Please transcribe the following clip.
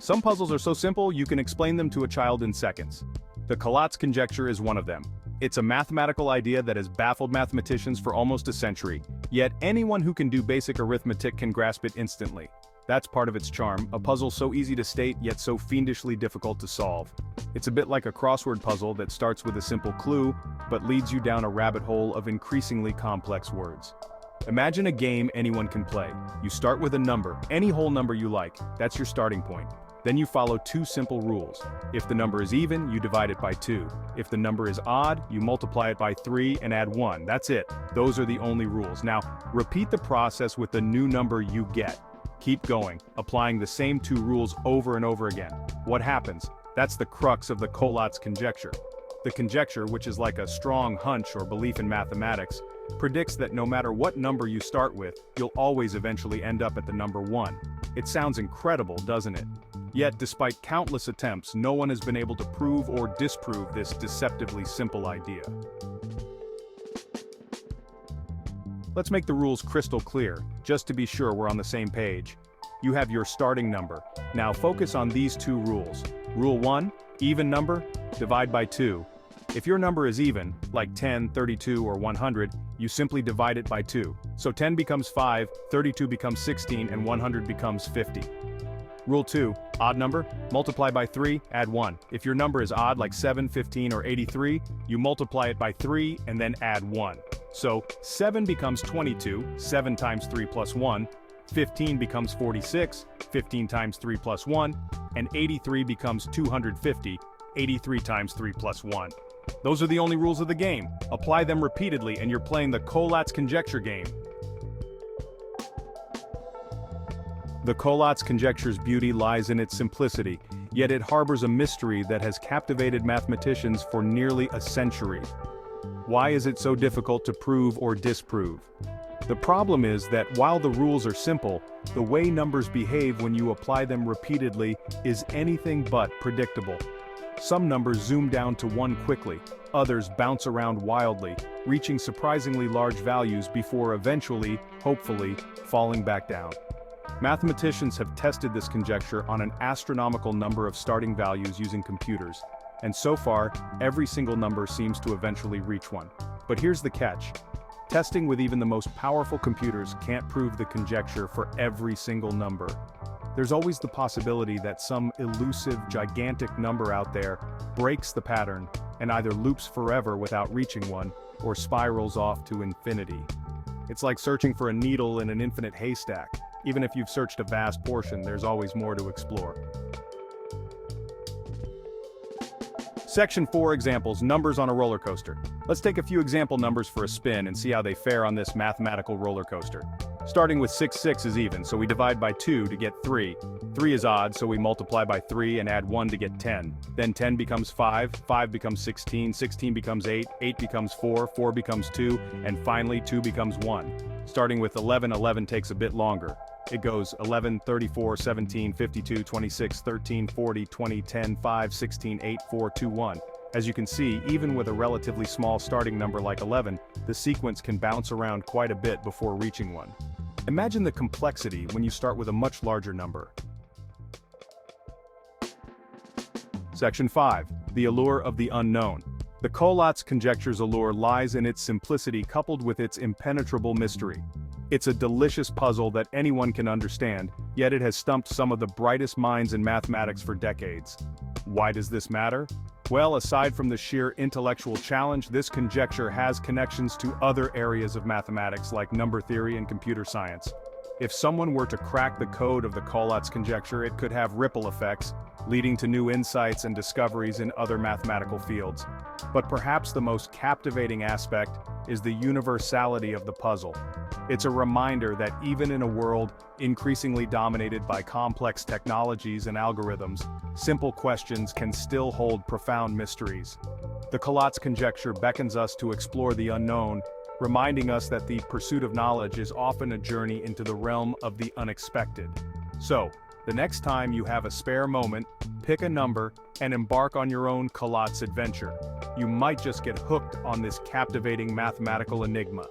Some puzzles are so simple you can explain them to a child in seconds. The Collatz Conjecture is one of them. It's a mathematical idea that has baffled mathematicians for almost a century, yet anyone who can do basic arithmetic can grasp it instantly. That's part of its charm, a puzzle so easy to state yet so fiendishly difficult to solve. It's a bit like a crossword puzzle that starts with a simple clue, but leads you down a rabbit hole of increasingly complex words. Imagine a game anyone can play. You start with a number, any whole number you like, that's your starting point. Then you follow two simple rules. If the number is even, you divide it by 2. If the number is odd, you multiply it by 3 and add 1. That's it. Those are the only rules. Now, repeat the process with the new number you get. Keep going, applying the same 2 rules over and over again. What happens? That's the crux of the Collatz Conjecture. The conjecture, which is like a strong hunch or belief in mathematics, predicts that no matter what number you start with, you'll always eventually end up at the number 1. It sounds incredible, doesn't it? Yet, despite countless attempts, no one has been able to prove or disprove this deceptively simple idea. Let's make the rules crystal clear, just to be sure we're on the same page. You have your starting number. Now focus on these 2 rules. Rule 1, even number, divide by 2. If your number is even, like 10, 32, or 100, you simply divide it by 2. So 10 becomes 5, 32 becomes 16, and 100 becomes 50. Rule 2, odd number, multiply by 3, add 1. If your number is odd like 7, 15, or 83, you multiply it by 3 and then add 1. So 7 becomes 22, 7 times 3 plus 1, 15 becomes 46, 15 times 3 plus 1, and 83 becomes 250, 83 times 3 plus 1. Those are the only rules of the game. Apply them repeatedly and you're playing the Collatz Conjecture game. The Collatz Conjecture's beauty lies in its simplicity, yet it harbors a mystery that has captivated mathematicians for nearly a century. Why is it so difficult to prove or disprove? The problem is that while the rules are simple, the way numbers behave when you apply them repeatedly is anything but predictable. Some numbers zoom down to 1 quickly, others bounce around wildly, reaching surprisingly large values before eventually, hopefully, falling back down. Mathematicians have tested this conjecture on an astronomical number of starting values using computers, and so far, every single number seems to eventually reach one. But here's the catch. Testing with even the most powerful computers can't prove the conjecture for every single number. There's always the possibility that some elusive, gigantic number out there breaks the pattern and either loops forever without reaching one, or spirals off to infinity. It's like searching for a needle in an infinite haystack. Even if you've searched a vast portion, there's always more to explore. Section 4 examples, numbers on a roller coaster. Let's take a few example numbers for a spin and see how they fare on this mathematical roller coaster. Starting with 6 is even, so we divide by 2 to get 3. 3 is odd, so we multiply by 3 and add 1 to get 10. Then 10 becomes 5, 5 becomes 16, 16 becomes 8, 8 becomes 4, 4 becomes 2, and finally 2 becomes 1. Starting with 11, 11 takes a bit longer. It goes 11, 34, 17, 52, 26, 13, 40, 20, 10, 5, 16, 8, 4, 2, 1. As you can see, even with a relatively small starting number like 11, the sequence can bounce around quite a bit before reaching one. Imagine the complexity when you start with a much larger number. Section 5. The Allure of the Unknown. The Collatz Conjecture's allure lies in its simplicity coupled with its impenetrable mystery. It's a delicious puzzle that anyone can understand, yet it has stumped some of the brightest minds in mathematics for decades. Why does this matter? Well, aside from the sheer intellectual challenge, this conjecture has connections to other areas of mathematics like number theory and computer science. If someone were to crack the code of the Collatz Conjecture, it could have ripple effects, leading to new insights and discoveries in other mathematical fields. But perhaps the most captivating aspect is the universality of the puzzle. It's a reminder that even in a world increasingly dominated by complex technologies and algorithms, simple questions can still hold profound mysteries. The Collatz Conjecture beckons us to explore the unknown, reminding us that the pursuit of knowledge is often a journey into the realm of the unexpected. So, the next time you have a spare moment, pick a number and embark on your own Collatz adventure. You might just get hooked on this captivating mathematical enigma.